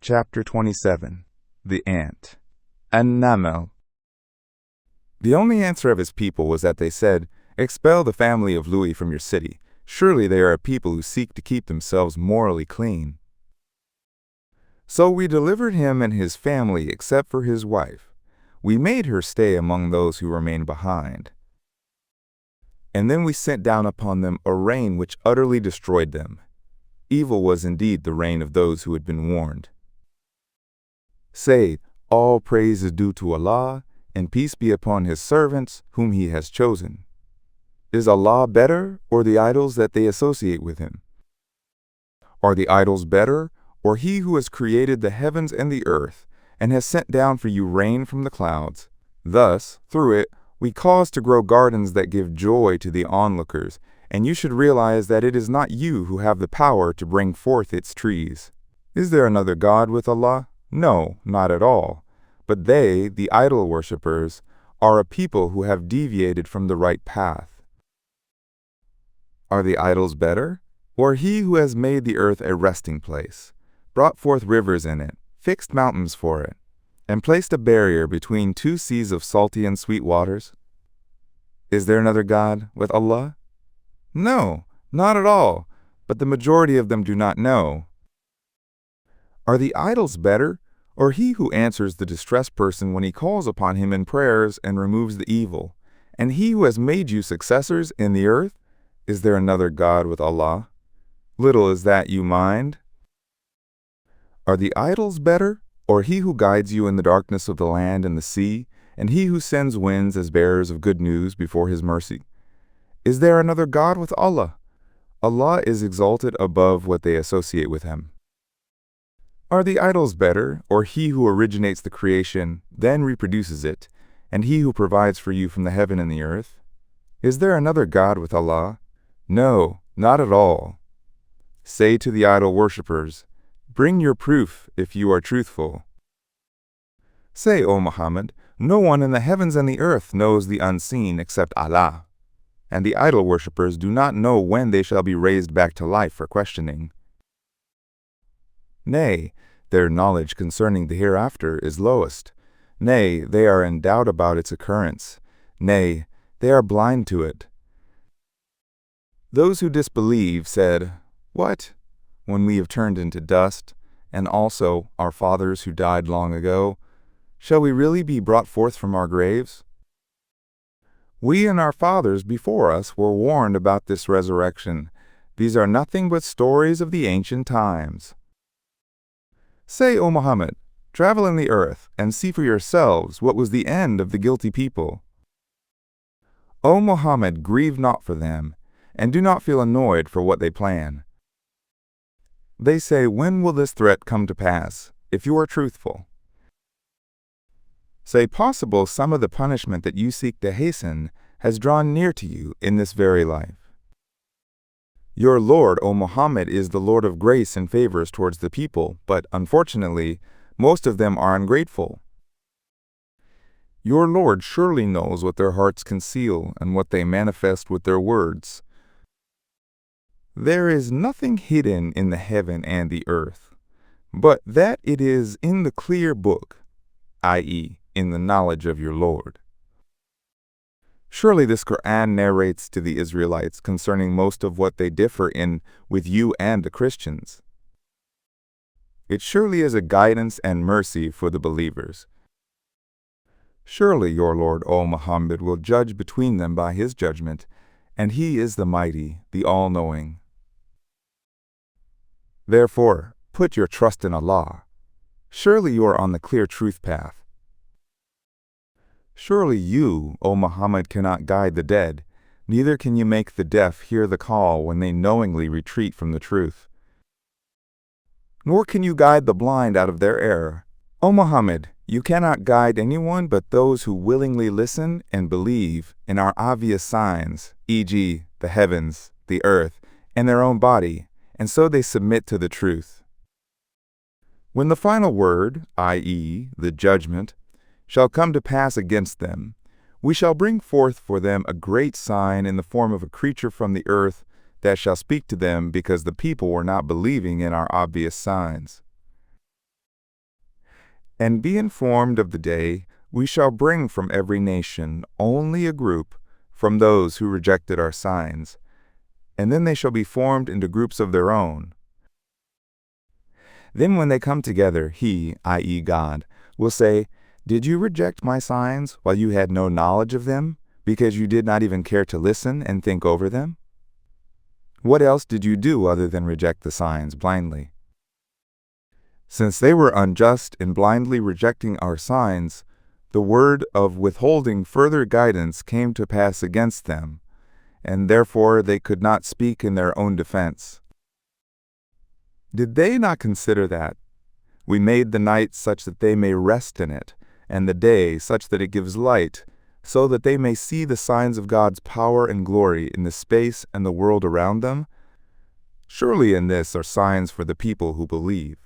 Chapter 27. The Ant. An-Naml. The only answer of his people was that they said, "Expel the family of Louis from your city. Surely they are a people who seek to keep themselves morally clean." So we delivered him and his family except for his wife. We made her stay among those who remained behind. And then we sent down upon them a rain which utterly destroyed them. Evil was indeed the reign of those who had been warned. Say, all praise is due to Allah, and peace be upon his servants whom he has chosen. Is Allah better, or the idols that they associate with him? Are the idols better, or he who has created the heavens and the earth, and has sent down for you rain from the clouds? Thus, through it, we cause to grow gardens that give joy to the onlookers, and you should realize that it is not you who have the power to bring forth its trees. Is there another God with Allah? No, not at all. But they, the idol worshippers, are a people who have deviated from the right path. Are the idols better? Or he who has made the earth a resting place, brought forth rivers in it, fixed mountains for it, and placed a barrier between two seas of salty and sweet waters? Is there another God with Allah? No, not at all, but the majority of them do not know. Are the idols better, or he who answers the distressed person when he calls upon him in prayers and removes the evil, and he who has made you successors in the earth? Is there another God with Allah? Little is that you mind. Are the idols better, or he who guides you in the darkness of the land and the sea, and he who sends winds as bearers of good news before his mercy? Is there another God with Allah? Allah is exalted above what they associate with him. Are the idols better, or he who originates the creation, then reproduces it, and he who provides for you from the heaven and the earth? Is there another God with Allah? No, not at all. Say to the idol worshippers, "Bring your proof if you are truthful." Say, O Muhammad, no one in the heavens and the earth knows the unseen except Allah, and the idol worshippers do not know when they shall be raised back to life for questioning. Nay, their knowledge concerning the hereafter is lowest. Nay, they are in doubt about its occurrence. Nay, they are blind to it. Those who disbelieve said, "What? When we have turned into dust, and also our fathers who died long ago, shall we really be brought forth from our graves? We and our fathers before us were warned about this resurrection. These are nothing but stories of the ancient times." Say, O Muhammad, travel in the earth and see for yourselves what was the end of the guilty people. O Muhammad, grieve not for them, and do not feel annoyed for what they plan. They say, "When will this threat come to pass, if you are truthful?" Say, possible some of the punishment that you seek to hasten has drawn near to you in this very life. Your Lord, O Muhammad, is the Lord of grace and favors towards the people, but unfortunately, most of them are ungrateful. Your Lord surely knows what their hearts conceal and what they manifest with their words. There is nothing hidden in the heaven and the earth, but that it is in the clear book, i.e., in the knowledge of your Lord. Surely this Quran narrates to the Israelites concerning most of what they differ in with you and the Christians. It surely is a guidance and mercy for the believers. Surely your Lord, O Muhammad, will judge between them by his judgment, and he is the mighty, the all-knowing. Therefore, put your trust in Allah. Surely you are on the clear truth path. Surely you, O Muhammad, cannot guide the dead, neither can you make the deaf hear the call when they knowingly retreat from the truth. Nor can you guide the blind out of their error. O Muhammad, you cannot guide anyone but those who willingly listen and believe in our obvious signs, e.g., the heavens, the earth, and their own body, and so they submit to the truth. When the final word, i.e., the judgment, shall come to pass against them, we shall bring forth for them a great sign in the form of a creature from the earth that shall speak to them because the people were not believing in our obvious signs. And be informed of the day we shall bring from every nation only a group from those who rejected our signs, and then they shall be formed into groups of their own. Then when they come together, he, i.e. God, will say, "Did you reject my signs while you had no knowledge of them, because you did not even care to listen and think over them? What else did you do other than reject the signs blindly?" Since they were unjust in blindly rejecting our signs, the word of withholding further guidance came to pass against them, and therefore they could not speak in their own defense. Did they not consider that we made the night such that they may rest in it, and the day such that it gives light, so that they may see the signs of God's power and glory in the space and the world around them? Surely in this are signs for the people who believe.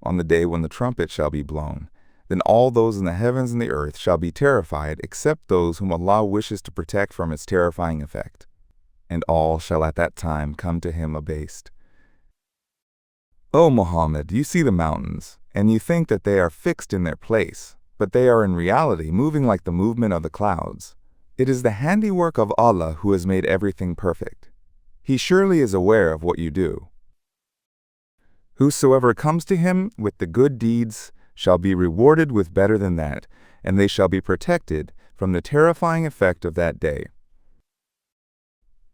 On the day when the trumpet shall be blown, then all those in the heavens and the earth shall be terrified, except those whom Allah wishes to protect from its terrifying effect. And all shall at that time come to him abased. O Muhammad, you see the mountains, and you think that they are fixed in their place, but they are in reality moving like the movement of the clouds. It is the handiwork of Allah who has made everything perfect. He surely is aware of what you do. Whosoever comes to him with the good deeds shall be rewarded with better than that, and they shall be protected from the terrifying effect of that day.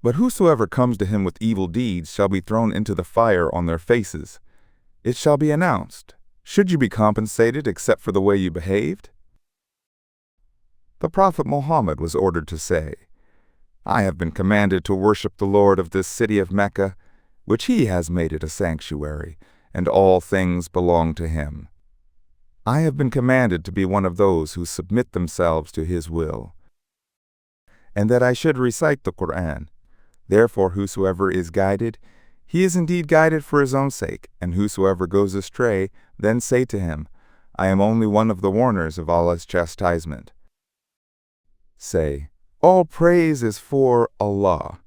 But whosoever comes to him with evil deeds shall be thrown into the fire on their faces. It shall be announced, "Should you be compensated except for the way you behaved?" The Prophet Muhammad was ordered to say, "I have been commanded to worship the Lord of this city of Mecca, which he has made it a sanctuary, and all things belong to him. I have been commanded to be one of those who submit themselves to his will, and that I should recite the Quran. Therefore whosoever is guided, he is indeed guided for his own sake, and whosoever goes astray, then say to him, I am only one of the warners of Allah's chastisement." Say, "All praise is for Allah.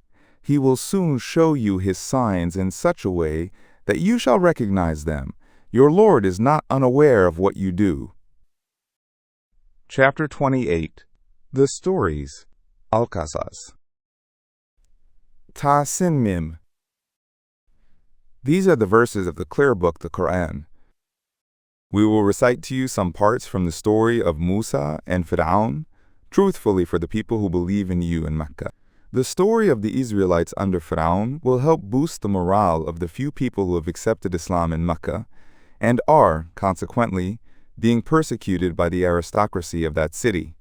He will soon show you his signs in such a way that you shall recognize them. Your Lord is not unaware of what you do." Chapter 28. The Stories. Al-Qasas. Ta Sin Mim. These are the verses of the clear book, the Quran. We will recite to you some parts from the story of Musa and Fir'aun, truthfully for the people who believe in you in Mecca. The story of the Israelites under Fir'aun will help boost the morale of the few people who have accepted Islam in Mecca, and are, consequently, being persecuted by the aristocracy of that city,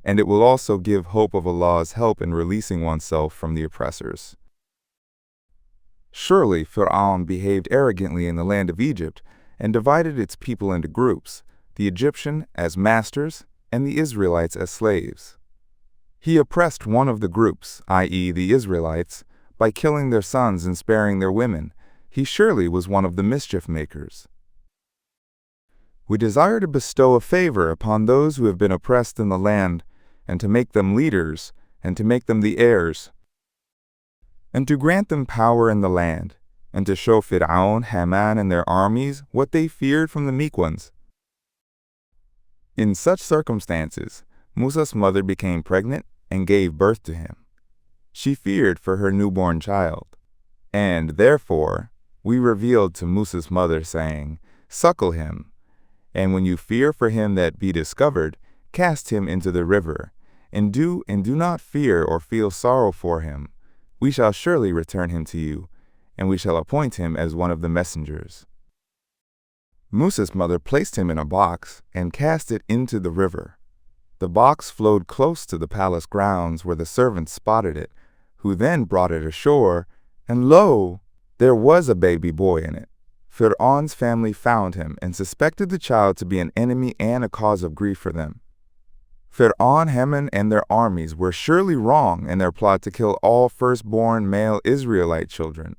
and it will also give hope of Allah's help in releasing oneself from the oppressors. Surely Fir'aun behaved arrogantly in the land of Egypt and divided its people into groups, the Egyptian as masters and the Israelites as slaves. He oppressed one of the groups, i.e. the Israelites, by killing their sons and sparing their women. He surely was one of the mischief makers. We desire to bestow a favor upon those who have been oppressed in the land, and to make them leaders, and to make them the heirs, and to grant them power in the land, and to show Fir'aun, Haman, and their armies what they feared from the meek ones. In such circumstances, Musa's mother became pregnant and gave birth to him. She feared for her newborn child, and therefore we revealed to Musa's mother, saying, "Suckle him, and when you fear for him that be discovered, cast him into the river, and do not fear or feel sorrow for him. We shall surely return him to you, and we shall appoint him as one of the messengers." Musa's mother placed him in a box and cast it into the river. The box flowed close to the palace grounds where the servants spotted it, who then brought it ashore, and lo, there was a baby boy in it. Fir'aun's family found him and suspected the child to be an enemy and a cause of grief for them. Fir'aun, Haman, and their armies were surely wrong in their plot to kill all firstborn male Israelite children.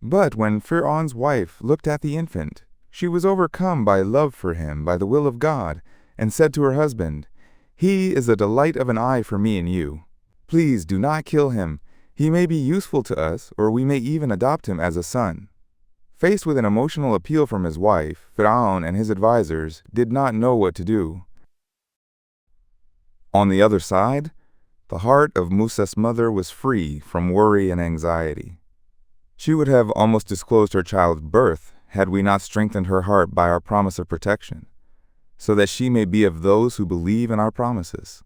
But when Fir'aun's wife looked at the infant, she was overcome by love for him by the will of God, and said to her husband, "He is a delight of an eye for me and you. Please do not kill him. He may be useful to us, or we may even adopt him as a son." Faced with an emotional appeal from his wife, Fir'aun and his advisors did not know what to do. On the other side, the heart of Musa's mother was free from worry and anxiety. She would have almost disclosed her child's birth had we not strengthened her heart by our promise of protection, so that she may be of those who believe in our promises.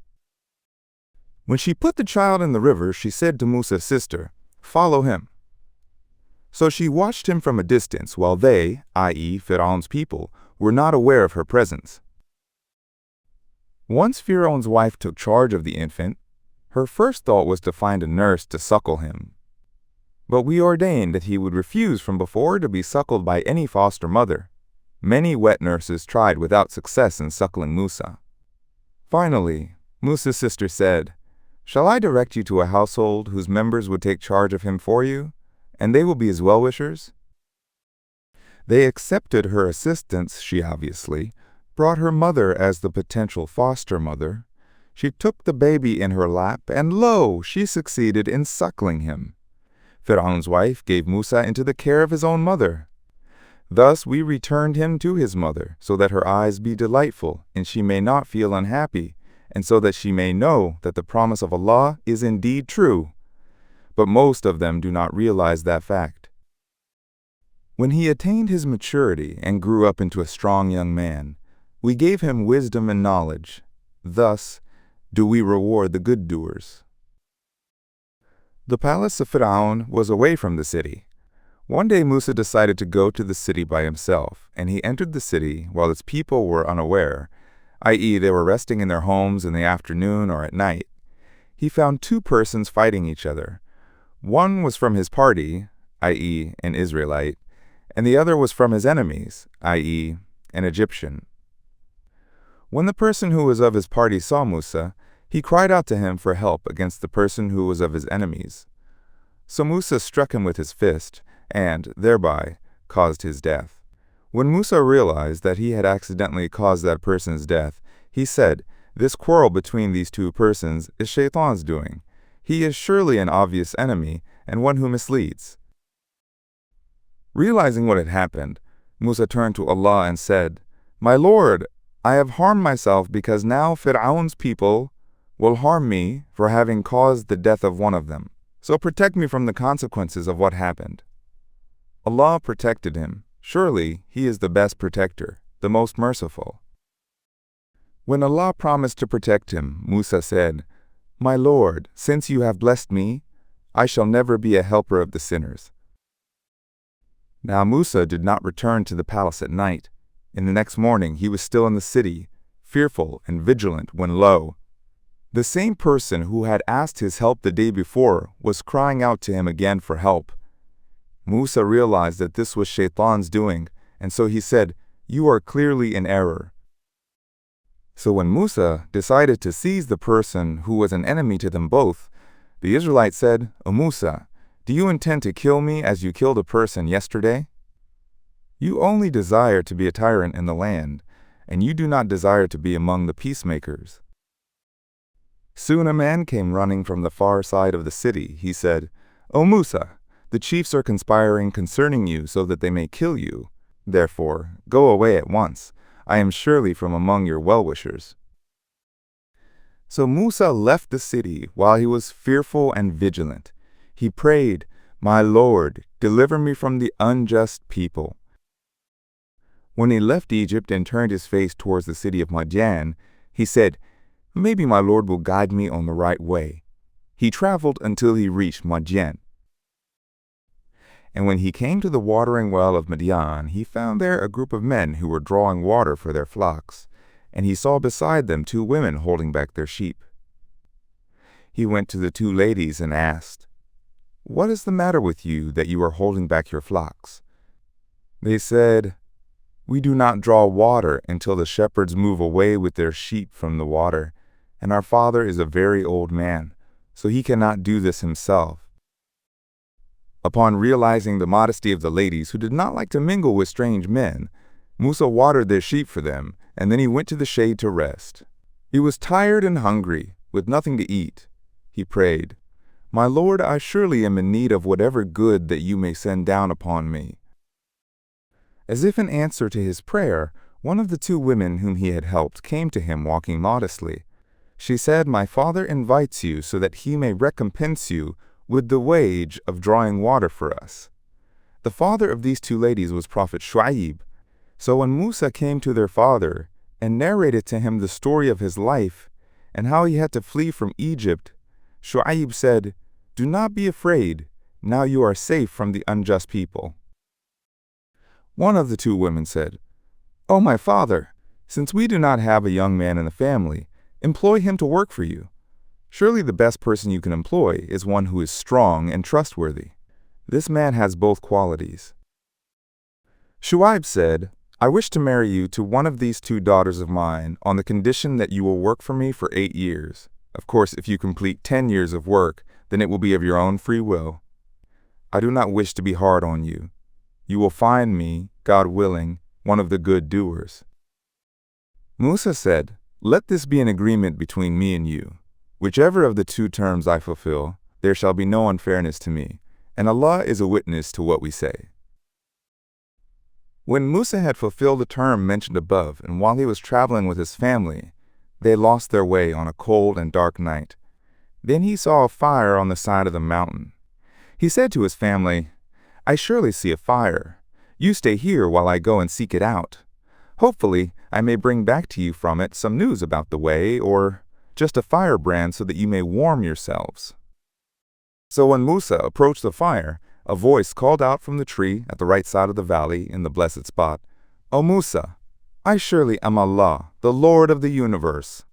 When she put the child in the river, she said to Musa's sister, "Follow him." So she watched him from a distance while they, i.e. Fir'aun's people, were not aware of her presence. Once Fir'aun's wife took charge of the infant, her first thought was to find a nurse to suckle him. But we ordained that he would refuse from before to be suckled by any foster mother. Many wet nurses tried without success in suckling Musa. Finally, Musa's sister said, "Shall I direct you to a household whose members would take charge of him for you, and they will be his well-wishers?" They accepted her assistance. She obviously brought her mother as the potential foster mother. She took the baby in her lap, and lo, she succeeded in suckling him. Fir'aun's wife gave Musa into the care of his own mother. Thus we returned him to his mother, so that her eyes be delightful, and she may not feel unhappy, and so that she may know that the promise of Allah is indeed true. But most of them do not realize that fact. When he attained his maturity and grew up into a strong young man, we gave him wisdom and knowledge. Thus do we reward the good doers. The palace of Fir'aun was away from the city. One day Musa decided to go to the city by himself, and he entered the city while its people were unaware, i.e. they were resting in their homes in the afternoon or at night. He found two persons fighting each other. One was from his party, i.e. an Israelite, and the other was from his enemies, i.e. an Egyptian. When the person who was of his party saw Musa, he cried out to him for help against the person who was of his enemies. So Musa struck him with his fist, and, thereby, caused his death. When Musa realized that he had accidentally caused that person's death, he said, "This quarrel between these two persons is Shaitan's doing. He is surely an obvious enemy, and one who misleads." Realizing what had happened, Musa turned to Allah and said, "My Lord, I have harmed myself because now Fir'aun's people will harm me for having caused the death of one of them. So protect me from the consequences of what happened." Allah protected him. Surely he is the best protector, the most merciful. When Allah promised to protect him, Musa said, "My Lord, since you have blessed me, I shall never be a helper of the sinners." Now Musa did not return to the palace at night. In the next morning he was still in the city, fearful and vigilant, when lo, the same person who had asked his help the day before was crying out to him again for help. Musa realized that this was Shaitan's doing, and so he said, "You are clearly in error." So when Musa decided to seize the person who was an enemy to them both, the Israelite said, "O Musa, do you intend to kill me as you killed a person yesterday? You only desire to be a tyrant in the land, and you do not desire to be among the peacemakers." Soon a man came running from the far side of the city. He said, "O Musa, the chiefs are conspiring concerning you so that they may kill you. Therefore, go away at once. I am surely from among your well-wishers." So Musa left the city while he was fearful and vigilant. He prayed, "My Lord, deliver me from the unjust people." When he left Egypt and turned his face towards the city of Madian, he said, "Maybe my Lord will guide me on the right way." He traveled until he reached Madian. And when he came to the watering well of Madian, he found there a group of men who were drawing water for their flocks, and he saw beside them two women holding back their sheep. He went to the two ladies and asked, "What is the matter with you that you are holding back your flocks?" They said, "We do not draw water until the shepherds move away with their sheep from the water, and our father is a very old man, so he cannot do this himself." Upon realizing the modesty of the ladies, who did not like to mingle with strange men, Musa watered their sheep for them, and then he went to the shade to rest. He was tired and hungry, with nothing to eat. He prayed, "My Lord, I surely am in need of whatever good that you may send down upon me." As if in answer to his prayer, one of the two women whom he had helped came to him walking modestly. She said, "My father invites you so that he may recompense you with the wage of drawing water for us." The father of these two ladies was Prophet Shu'aib. So when Musa came to their father and narrated to him the story of his life and how he had to flee from Egypt, Shu'aib said, "Do not be afraid. Now you are safe from the unjust people." One of the two women said, "O my father, since we do not have a young man in the family, employ him to work for you. Surely the best person you can employ is one who is strong and trustworthy. This man has both qualities." Shu'aib said, "I wish to marry you to one of these two daughters of mine on the condition that you will work for me for 8 years. Of course, if you complete 10 years of work, then it will be of your own free will. I do not wish to be hard on you. You will find me, God willing, one of the good doers." Musa said, "Let this be an agreement between me and you. Whichever of the two terms I fulfill, there shall be no unfairness to me, and Allah is a witness to what we say." When Musa had fulfilled the term mentioned above, and while he was traveling with his family, they lost their way on a cold and dark night. Then he saw a fire on the side of the mountain. He said to his family, "I surely see a fire. You stay here while I go and seek it out. Hopefully, I may bring back to you from it some news about the way, or just a firebrand so that you may warm yourselves." So when Musa approached the fire, a voice called out from the tree at the right side of the valley in the blessed spot, "O Musa, I surely am Allah, the Lord of the universe."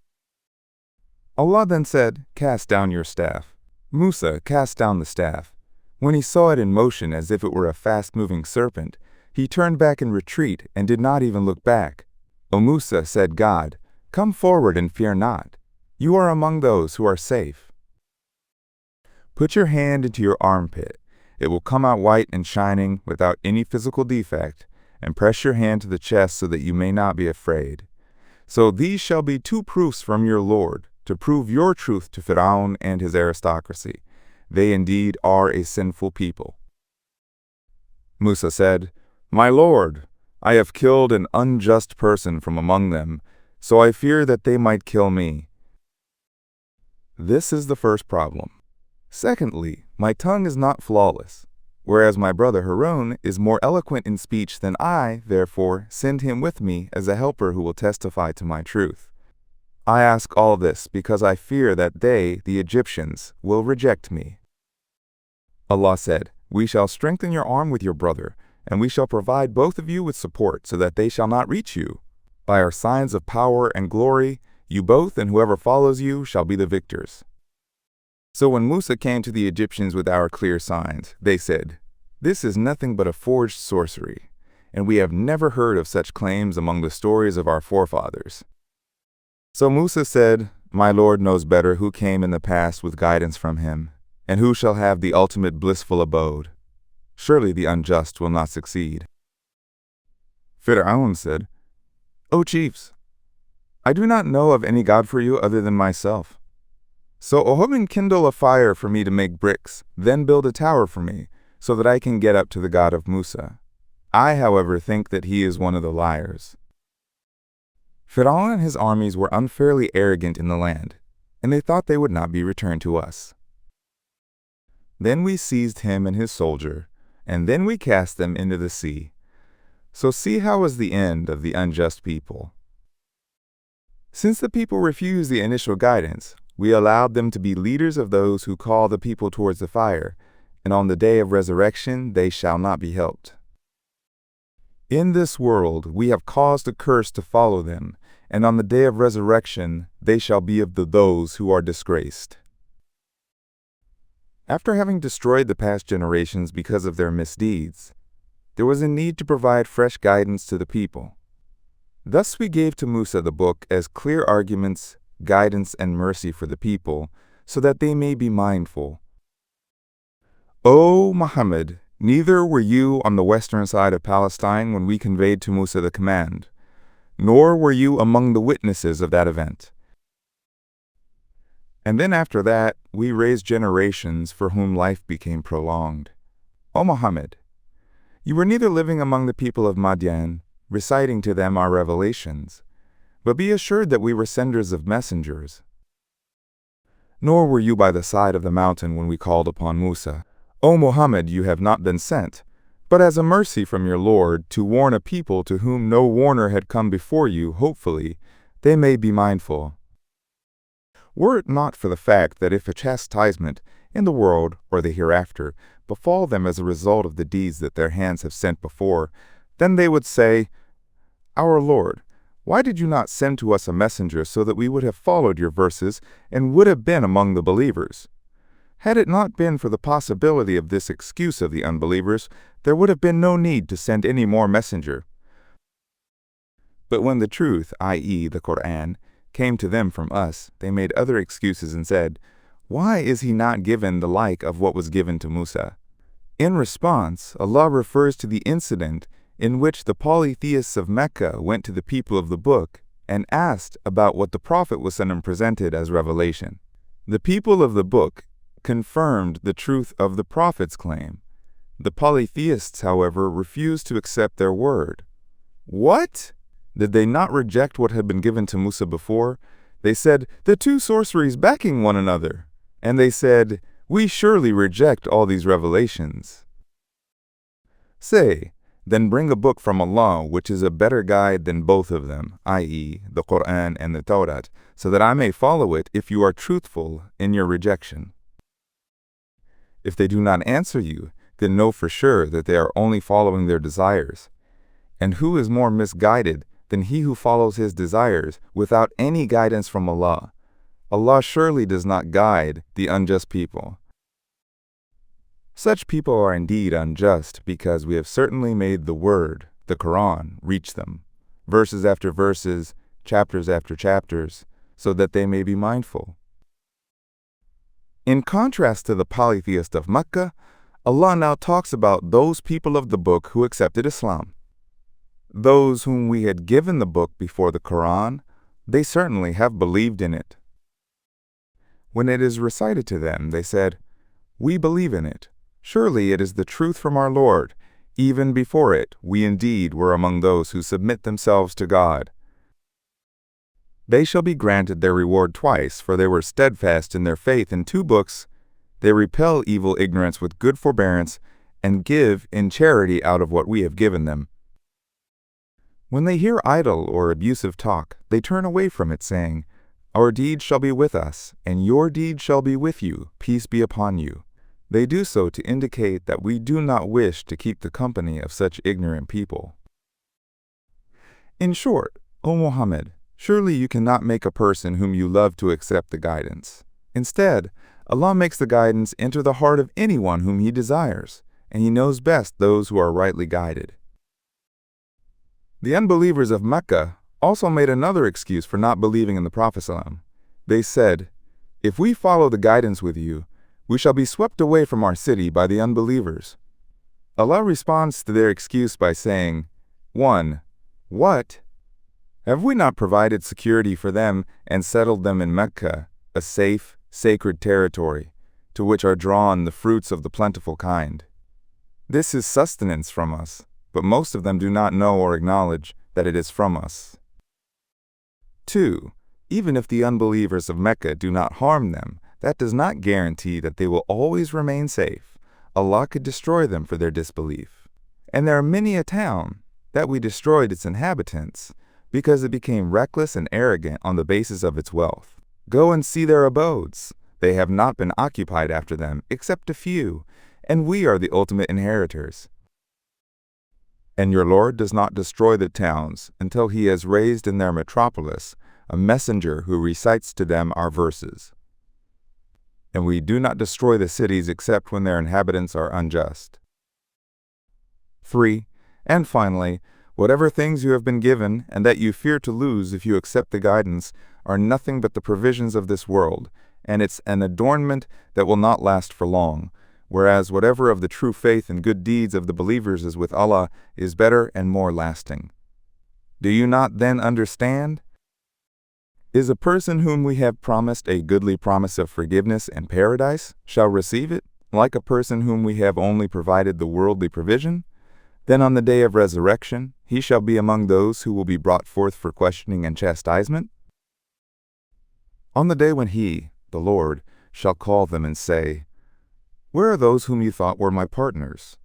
Allah then said, "Cast down your staff." Musa cast down the staff. When he saw it in motion as if it were a fast-moving serpent, he turned back in retreat and did not even look back. "O Musa," said God, "come forward and fear not. You are among those who are safe. Put your hand into your armpit. It will come out white and shining without any physical defect, and press your hand to the chest so that you may not be afraid. So these shall be 2 proofs from your Lord, to prove your truth to Fir'aun and his aristocracy. They indeed are a sinful people." Musa said, "My Lord, I have killed an unjust person from among them, so I fear that they might kill me." This is the first problem. Secondly, my tongue is not flawless, whereas my brother Harun is more eloquent in speech than I, therefore, send him with me as a helper who will testify to my truth. I ask all this because I fear that they, the Egyptians, will reject me. Allah said, "We shall strengthen your arm with your brother, and we shall provide both of you with support so that they shall not reach you. By our signs of power and glory, you both and whoever follows you shall be the victors." So when Musa came to the Egyptians with our clear signs, they said, "This is nothing but a forged sorcery, and we have never heard of such claims among the stories of our forefathers." So Musa said, "My Lord knows better who came in the past with guidance from him, and who shall have the ultimate blissful abode. Surely the unjust will not succeed." Fir'aun said, "O chiefs, I do not know of any God for you other than myself. So Ohomin kindle a fire for me to make bricks, then build a tower for me, so that I can get up to the God of Musa. I, however, think that he is one of the liars." Fir'aun and his armies were unfairly arrogant in the land, and they thought they would not be returned to us. Then we seized him and his soldier, and then we cast them into the sea. So see how was the end of the unjust people. Since the people refused the initial guidance, we allowed them to be leaders of those who call the people towards the fire, and on the day of resurrection they shall not be helped. In this world we have caused a curse to follow them, and on the day of resurrection they shall be of those who are disgraced. After having destroyed the past generations because of their misdeeds, there was a need to provide fresh guidance to the people. Thus we gave to Musa the book as clear arguments, guidance, and mercy for the people, so that they may be mindful. O Muhammad, neither were you on the western side of Palestine when we conveyed to Musa the command, nor were you among the witnesses of that event. And then after that, we raised generations for whom life became prolonged. O Muhammad, You were neither living among the people of Madian, reciting to them our revelations, but be assured that we were senders of messengers. Nor were you by the side of the mountain when we called upon Musa. O Muhammad, you have not been sent, but as a mercy from your Lord, to warn a people to whom no warner had come before you, hopefully, they may be mindful. Were it not for the fact that if a chastisement, in the world or the hereafter, befall them as a result of the deeds that their hands have sent before, then they would say, Our Lord, why did you not send to us a messenger so that we would have followed your verses and would have been among the believers? Had it not been for the possibility of this excuse of the unbelievers, there would have been no need to send any more messenger. But when the truth, i.e., the Quran, came to them from us, they made other excuses and said, Why is he not given the like of what was given to Musa? In response, Allah refers to the incident in which the polytheists of Mecca went to the people of the book and asked about what the Prophet ﷺ presented as revelation. The people of the book confirmed the truth of the Prophet's claim. The polytheists, however, refused to accept their word. What? Did they not reject what had been given to Musa before? They said, the two sorceries backing one another. And they said, we surely reject all these revelations. Say, then bring a book from Allah which is a better guide than both of them, i.e., the Quran and the Tawrat, so that I may follow it if you are truthful in your rejection. If they do not answer you, then know for sure that they are only following their desires. And who is more misguided than he who follows his desires without any guidance from Allah? Allah surely does not guide the unjust people. Such people are indeed unjust because we have certainly made the word, the Quran, reach them, verses after verses, chapters after chapters, so that they may be mindful. In contrast to the polytheists of Mecca, Allah now talks about those people of the book who accepted Islam. Those whom we had given the book before the Quran, they certainly have believed in it. When it is recited to them, they said, We believe in it. Surely it is the truth from our Lord. Even before it, we indeed were among those who submit themselves to God. They shall be granted their reward twice, for they were steadfast in their faith in two books. They repel evil ignorance with good forbearance, and give in charity out of what we have given them. When they hear idle or abusive talk, they turn away from it, saying, Our deed shall be with us, and your deed shall be with you, peace be upon you. They do so to indicate that we do not wish to keep the company of such ignorant people. In short, O Muhammad, surely you cannot make a person whom you love to accept the guidance. Instead, Allah makes the guidance enter the heart of anyone whom He desires, and He knows best those who are rightly guided. The unbelievers of Mecca also made another excuse for not believing in the Prophet ﷺ. They said, If we follow the guidance with you, we shall be swept away from our city by the unbelievers. Allah responds to their excuse by saying, 1. What? Have we not provided security for them and settled them in Mecca, a safe, sacred territory, to which are drawn the fruits of the plentiful kind? This is sustenance from us, but most of them do not know or acknowledge that it is from us. 2. Even if the unbelievers of Mecca do not harm them, that does not guarantee that they will always remain safe. Allah could destroy them for their disbelief. And there are many a town that we destroyed its inhabitants because it became reckless and arrogant on the basis of its wealth. Go and see their abodes. They have not been occupied after them, except a few, and we are the ultimate inheritors. And your Lord does not destroy the towns until He has raised in their metropolis a messenger who recites to them our verses. And we do not destroy the cities except when their inhabitants are unjust. 3. And finally, whatever things you have been given and that you fear to lose if you accept the guidance are nothing but the provisions of this world, and it's an adornment that will not last for long, whereas whatever of the true faith and good deeds of the believers is with Allah is better and more lasting. Do you not then understand? Is a person whom we have promised a goodly promise of forgiveness and paradise shall receive it, like a person whom we have only provided the worldly provision? Then on the day of resurrection, he shall be among those who will be brought forth for questioning and chastisement? On the day when he, the Lord, shall call them and say, Where are those whom you thought were my partners?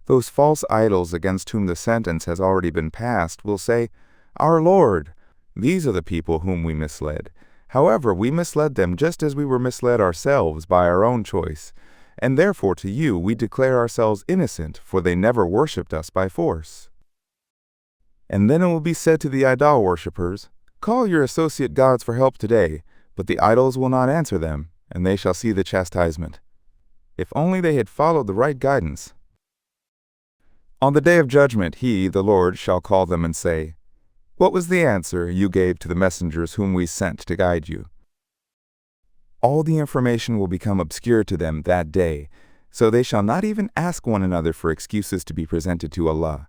Those false idols against whom the sentence has already been passed will say, Our Lord, these are the people whom we misled. However, we misled them just as we were misled ourselves by our own choice, and therefore to you we declare ourselves innocent, for they never worshipped us by force. And then it will be said to the idol worshippers, Call your associate gods for help today, but the idols will not answer them, and they shall see the chastisement. If only they had followed the right guidance. On the day of judgment he, the Lord, shall call them and say, What was the answer you gave to the messengers whom we sent to guide you? All the information will become obscure to them that day, so they shall not even ask one another for excuses to be presented to Allah.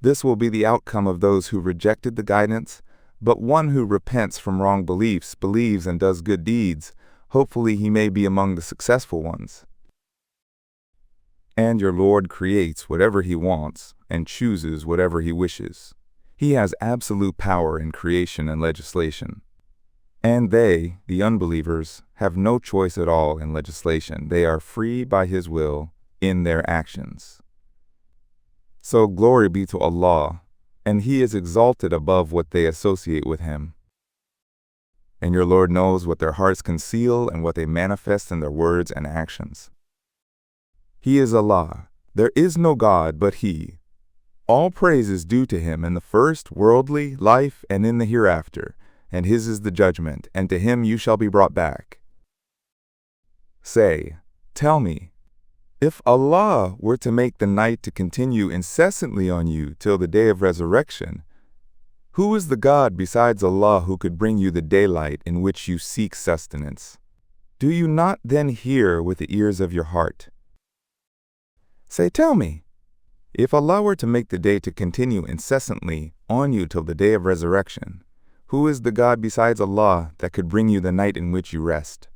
This will be the outcome of those who rejected the guidance, but one who repents from wrong beliefs, believes and does good deeds. Hopefully he may be among the successful ones. And your Lord creates whatever he wants and chooses whatever he wishes. He has absolute power in creation and legislation. And they, the unbelievers, have no choice at all in legislation. They are free by his will in their actions. So glory be to Allah, and he is exalted above what they associate with him. And your Lord knows what their hearts conceal and what they manifest in their words and actions. He is Allah. There is no God but he. All praise is due to him in the first worldly life and in the hereafter, and his is the judgment, and to him you shall be brought back. Say, tell me, if Allah were to make the night to continue incessantly on you till the day of resurrection, who is the God besides Allah who could bring you the daylight in which you seek sustenance? Do you not then hear with the ears of your heart? Say, tell me, if Allah were to make the day to continue incessantly on you till the day of resurrection, who is the God besides Allah that could bring you the night in which you rest?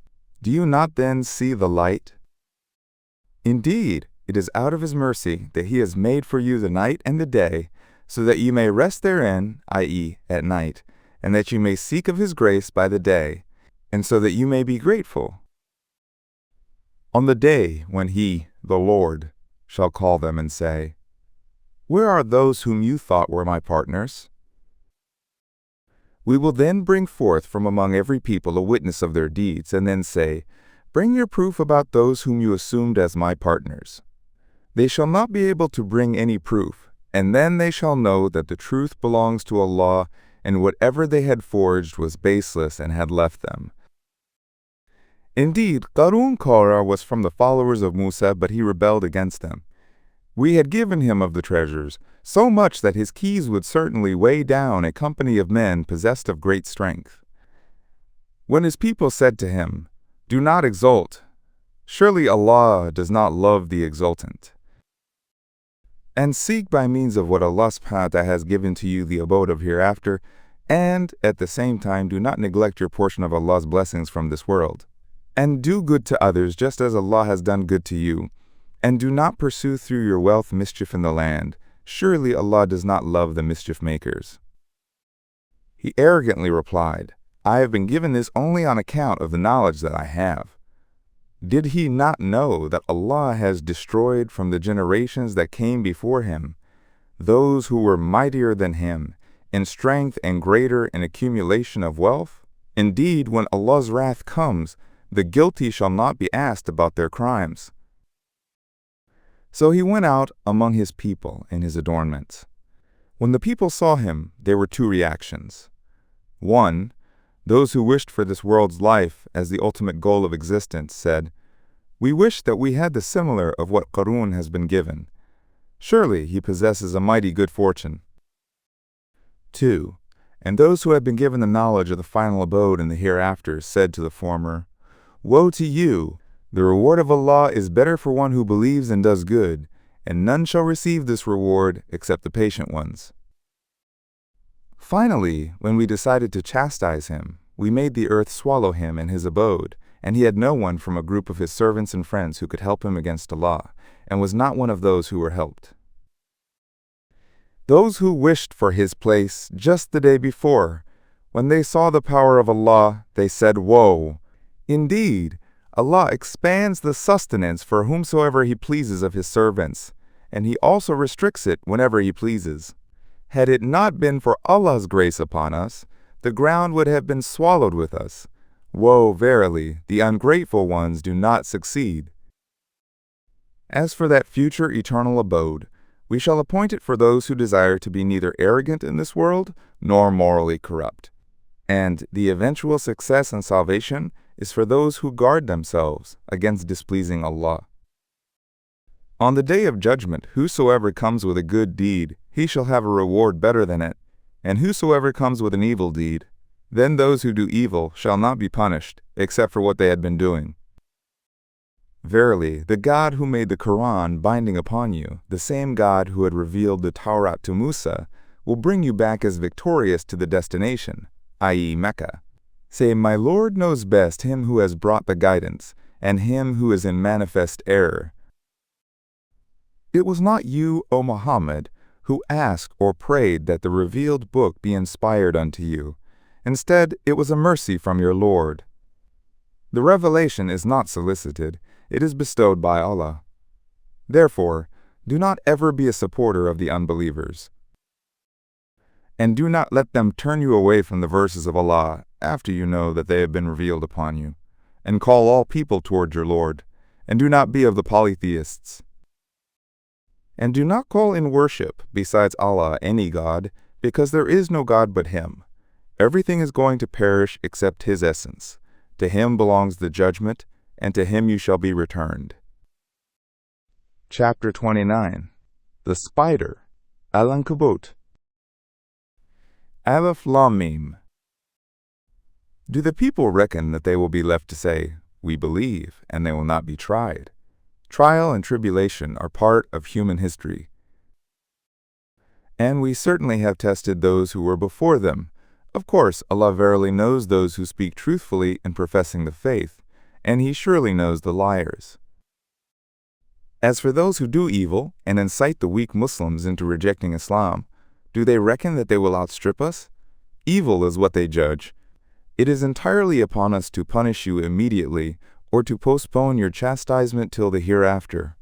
Do you not then see the light? Indeed, it is out of his mercy that he has made for you the night and the day, so that you may rest therein, i.e., at night, and that you may seek of his grace by the day, and so that you may be grateful. On the day when he, the Lord, shall call them and say, Where are those whom you thought were my partners? We will then bring forth from among every people a witness of their deeds, and then say, Bring your proof about those whom you assumed as my partners. They shall not be able to bring any proof, and then they shall know that the truth belongs to Allah, and whatever they had forged was baseless and had left them. Indeed, Qarun Korah was from the followers of Musa, but he rebelled against them. We had given him of the treasures, so much that his keys would certainly weigh down a company of men possessed of great strength. When his people said to him, Do not exult. Surely Allah does not love the exultant. And seek by means of what Allah subhanahu wa ta'ala has given to you the abode of hereafter, and at the same time do not neglect your portion of Allah's blessings from this world. And do good to others just as Allah has done good to you. And do not pursue through your wealth mischief in the land. Surely Allah does not love the mischief makers. He arrogantly replied, I have been given this only on account of the knowledge that I have. Did he not know that Allah has destroyed from the generations that came before him those who were mightier than him in strength and greater in accumulation of wealth? Indeed, when Allah's wrath comes, the guilty shall not be asked about their crimes. So he went out among his people in his adornments. When the people saw him, there were two reactions. One, those who wished for this world's life as the ultimate goal of existence said, We wish that we had the similar of what Qarun has been given. Surely he possesses a mighty good fortune. 2. And those who had been given the knowledge of the final abode in the hereafter said to the former, Woe to you! The reward of Allah is better for one who believes and does good, and none shall receive this reward except the patient ones. Finally, when we decided to chastise him, we made the earth swallow him in his abode, and he had no one from a group of his servants and friends who could help him against Allah, and was not one of those who were helped. Those who wished for his place just the day before, when they saw the power of Allah, they said, "Woe! Indeed, Allah expands the sustenance for whomsoever He pleases of His servants, and He also restricts it whenever He pleases. Had it not been for Allah's grace upon us, the ground would have been swallowed with us. Woe, verily, the ungrateful ones do not succeed. As for that future eternal abode, we shall appoint it for those who desire to be neither arrogant in this world nor morally corrupt. And the eventual success and salvation is for those who guard themselves against displeasing Allah. On the day of judgment, whosoever comes with a good deed, he shall have a reward better than it, and whosoever comes with an evil deed, then those who do evil shall not be punished, except for what they had been doing. Verily, the God who made the Quran binding upon you, the same God who had revealed the Taurat to Musa, will bring you back as victorious to the destination, i.e. Mecca. Say, my Lord knows best him who has brought the guidance, and him who is in manifest error. It was not you, O Muhammad, who asked or prayed that the revealed book be inspired unto you. Instead, it was a mercy from your Lord. The revelation is not solicited, it is bestowed by Allah. Therefore, do not ever be a supporter of the unbelievers. And do not let them turn you away from the verses of Allah after you know that they have been revealed upon you. And call all people toward your Lord, and do not be of the polytheists. And do not call in worship besides Allah any God, because there is no God but Him. Everything is going to perish except His essence. To Him belongs the judgment, and to Him you shall be returned. Chapter 29. The Spider, Al-Ankabut. Alif Lam Mim. Do the people reckon that they will be left to say, "We believe," and they will not be tried? Trial and tribulation are part of human history. And we certainly have tested those who were before them. Of course, Allah verily knows those who speak truthfully in professing the faith, and He surely knows the liars. As for those who do evil and incite the weak Muslims into rejecting Islam, do they reckon that they will outstrip us? Evil is what they judge. It is entirely upon us to punish you immediately, or to postpone your chastisement till the hereafter.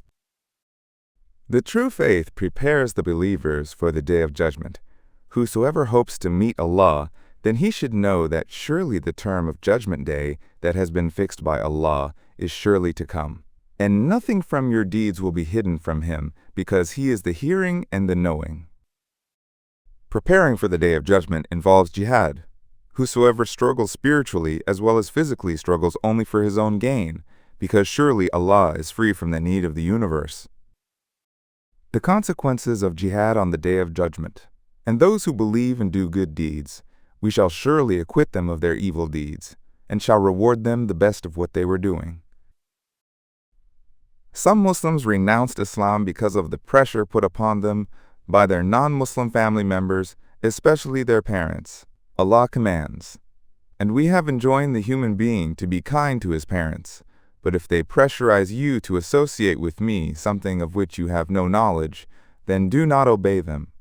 The true faith prepares the believers for the day of judgment. Whosoever hopes to meet Allah, then he should know that surely the term of judgment day that has been fixed by Allah is surely to come. And nothing from your deeds will be hidden from Him, because He is the hearing and the knowing. Preparing for the day of judgment involves jihad. Whosoever struggles spiritually as well as physically struggles only for his own gain, because surely Allah is free from the need of the universe. The consequences of jihad on the day of judgment. And those who believe and do good deeds, we shall surely acquit them of their evil deeds, and shall reward them the best of what they were doing. Some Muslims renounced Islam because of the pressure put upon them by their non-Muslim family members, especially their parents. Allah commands, "And we have enjoined the human being to be kind to his parents, but if they pressurize you to associate with me something of which you have no knowledge, then do not obey them.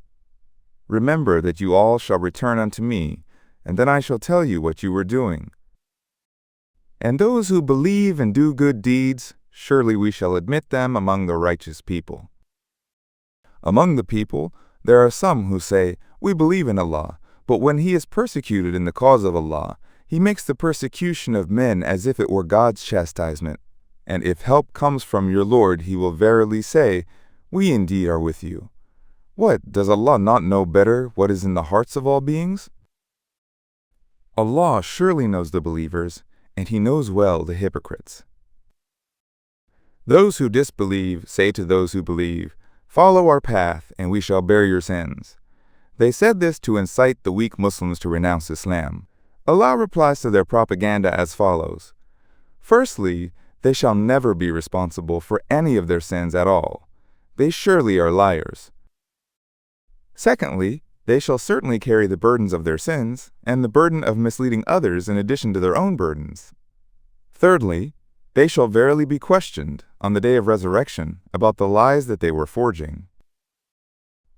Remember that you all shall return unto me, and then I shall tell you what you were doing. And those who believe and do good deeds, surely we shall admit them among the righteous people. Among the people, there are some who say, We believe in Allah, but when he is persecuted in the cause of Allah, he makes the persecution of men as if it were God's chastisement. And if help comes from your Lord, he will verily say, We indeed are with you. What, does Allah not know better what is in the hearts of all beings? Allah surely knows the believers, and He knows well the hypocrites. Those who disbelieve say to those who believe, Follow our path, and we shall bear your sins. They said this to incite the weak Muslims to renounce Islam. Allah replies to their propaganda as follows. Firstly, they shall never be responsible for any of their sins at all. They surely are liars. Secondly, they shall certainly carry the burdens of their sins, and the burden of misleading others in addition to their own burdens. Thirdly, they shall verily be questioned on the day of resurrection about the lies that they were forging.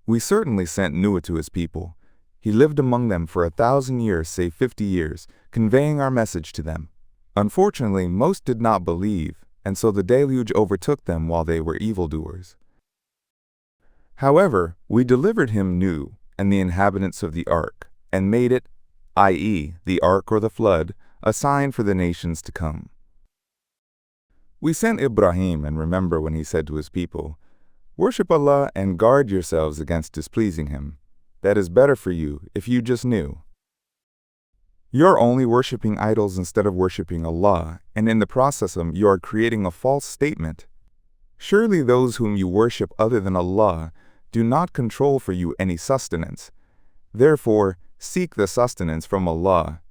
We certainly sent Noah to his people. He lived among them for 1,000 years, say 50 years, conveying our message to them. Unfortunately, most did not believe, and so the deluge overtook them while they were evildoers. However, we delivered him Nuh and the inhabitants of the ark, and made it, i.e., the ark or the flood, a sign for the nations to come. We sent Ibrahim, and remember when he said to his people, "Worship Allah and guard yourselves against displeasing Him. That is better for you if you just knew. You're only worshiping idols instead of worshiping Allah, and in the process you are creating a false statement. Surely those whom you worship other than Allah do not control for you any sustenance. Therefore, seek the sustenance from Allah,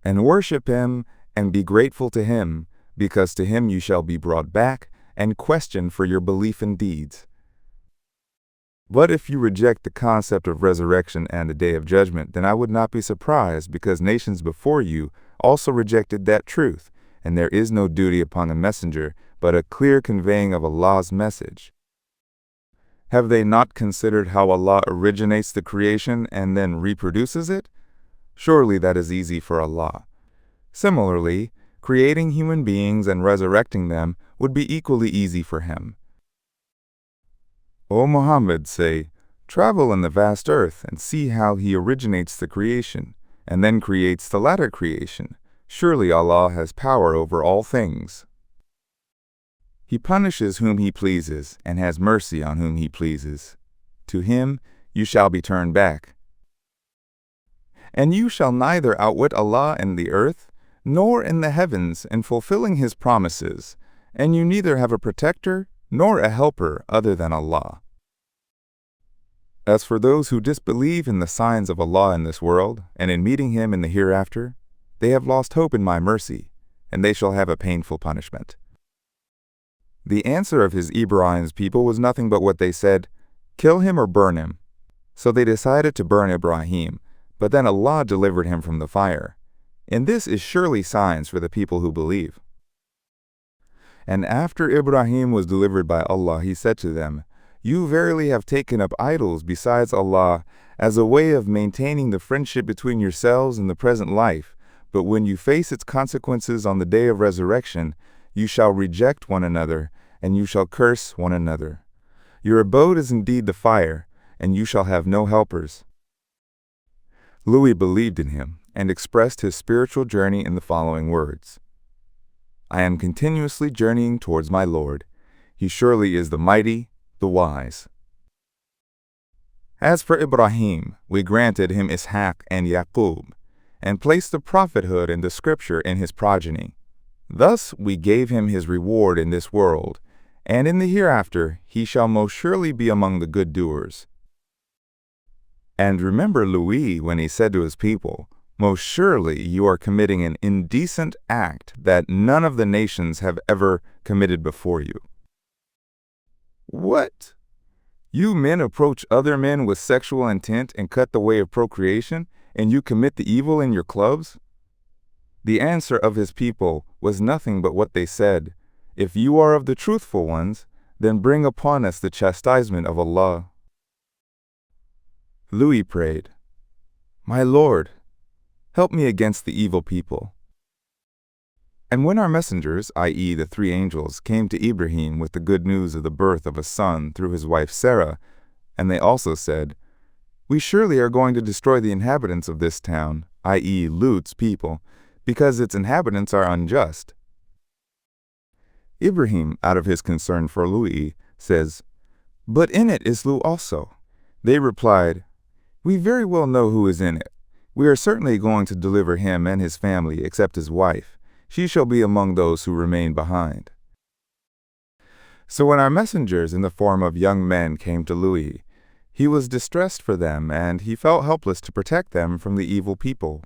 and worship Him and be grateful to Him, because to Him you shall be brought back and questioned for your belief and deeds." But if you reject the concept of resurrection and the day of judgment, then I would not be surprised, because nations before you also rejected that truth, and there is no duty upon a messenger but a clear conveying of Allah's message. Have they not considered how Allah originates the creation and then reproduces it? Surely that is easy for Allah. Similarly, creating human beings and resurrecting them would be equally easy for Him. O Muhammad, say, travel in the vast earth and see how He originates the creation, and then creates the latter creation. Surely Allah has power over all things. He punishes whom He pleases, and has mercy on whom He pleases. To Him you shall be turned back. And you shall neither outwit Allah in the earth, nor in the heavens in fulfilling His promises, and you neither have a protector nor a helper other than Allah. As for those who disbelieve in the signs of Allah in this world, and in meeting Him in the hereafter, they have lost hope in my mercy, and they shall have a painful punishment. The answer of Ibrahim's people was nothing but what they said, "Kill him or burn him." So they decided to burn Ibrahim, but then Allah delivered him from the fire. And this is surely signs for the people who believe. And after Ibrahim was delivered by Allah, He said to them, "You verily have taken up idols besides Allah as a way of maintaining the friendship between yourselves in the present life, but when you face its consequences on the day of resurrection, you shall reject one another, and you shall curse one another. Your abode is indeed the fire, and you shall have no helpers." Louis believed in him and expressed his spiritual journey in the following words: "I am continuously journeying towards my Lord. He surely is the mighty, the wise." As for Ibrahim, we granted him Ishaq and Yaqub, and placed the prophethood and the scripture in his progeny. Thus we gave him his reward in this world, and in the hereafter he shall most surely be among the good doers. And remember Louis when he said to his people, "Most surely you are committing an indecent act that none of the nations have ever committed before you." What? You men approach other men with sexual intent and cut the way of procreation, and you commit the evil in your clubs? The answer of his people was nothing but what they said: "If you are of the truthful ones, then bring upon us the chastisement of Allah." Louis prayed, "My Lord, help me against the evil people." And when our messengers, i.e. the 3 angels, came to Ibrahim with the good news of the birth of a son through his wife Sarah, and they also said, "We surely are going to destroy the inhabitants of this town, i.e. Lut's people, because its inhabitants are unjust." Ibrahim, out of his concern for Louis, says, "But in it is Lut also." They replied, "We very well know who is in it. We are certainly going to deliver him and his family, except his wife. She shall be among those who remain behind." So when our messengers in the form of young men came to Louis, he was distressed for them, and he felt helpless to protect them from the evil people.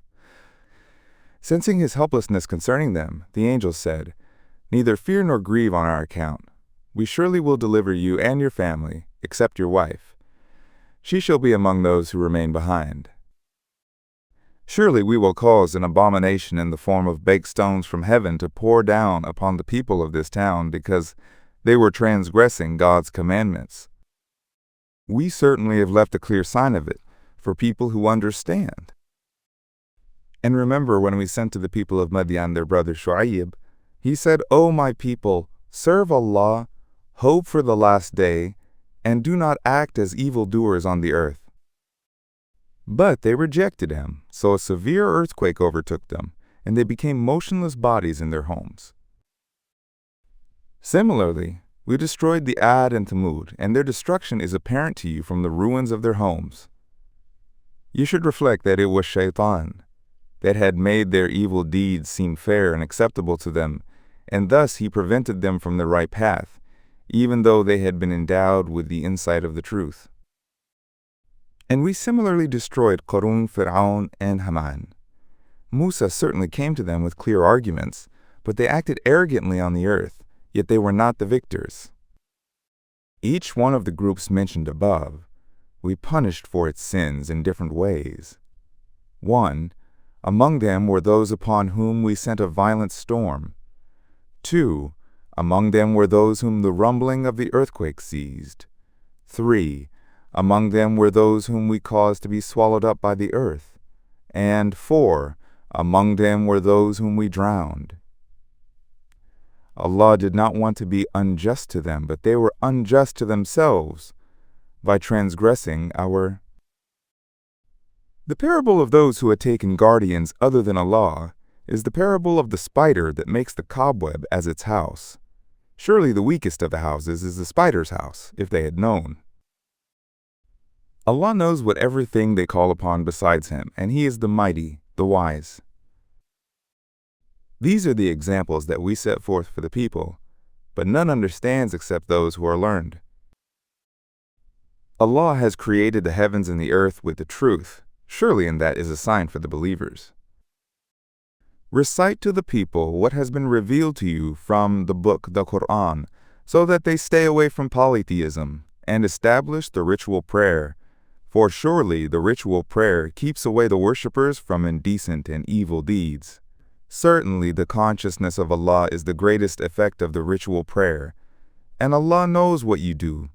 Sensing his helplessness concerning them, the angel said, "Neither fear nor grieve on our account. We surely will deliver you and your family, except your wife. She shall be among those who remain behind." Surely we will cause an abomination in the form of baked stones from heaven to pour down upon the people of this town because they were transgressing God's commandments. We certainly have left a clear sign of it for people who understand. And remember when we sent to the people of Madian their brother Shu'aib, he said, O my people, serve Allah, hope for the last day, and do not act as evildoers on the earth. But they rejected him, so a severe earthquake overtook them, and they became motionless bodies in their homes. Similarly, we destroyed the Ad and Thamud, and their destruction is apparent to you from the ruins of their homes. You should reflect that it was Shaitan that had made their evil deeds seem fair and acceptable to them, and thus he prevented them from the right path, even though they had been endowed with the insight of the truth. And we similarly destroyed Qarun, Fir'aun, and Haman. Musa certainly came to them with clear arguments, but they acted arrogantly on the earth, yet they were not the victors. Each one of the groups mentioned above, we punished for its sins in different ways. 1. Among them were those upon whom we sent a violent storm. 2. Among them were those whom the rumbling of the earthquake seized. 3. Among them were those whom we caused to be swallowed up by the earth. And 4. Among them were those whom we drowned. Allah did not want to be unjust to them, but they were unjust to themselves by transgressing our. The parable of those who had taken guardians other than Allah is the parable of the spider that makes the cobweb as its house. Surely the weakest of the houses is the spider's house, if they had known. Allah knows whatever thing they call upon besides Him, and He is the mighty, the wise. These are the examples that we set forth for the people, but none understands except those who are learned. Allah has created the heavens and the earth with the truth. Surely in that is a sign for the believers. Recite to the people what has been revealed to you from the book, the Quran, so that they stay away from polytheism, and establish the ritual prayer. For surely the ritual prayer keeps away the worshippers from indecent and evil deeds. Certainly the consciousness of Allah is the greatest effect of the ritual prayer, and Allah knows what you do,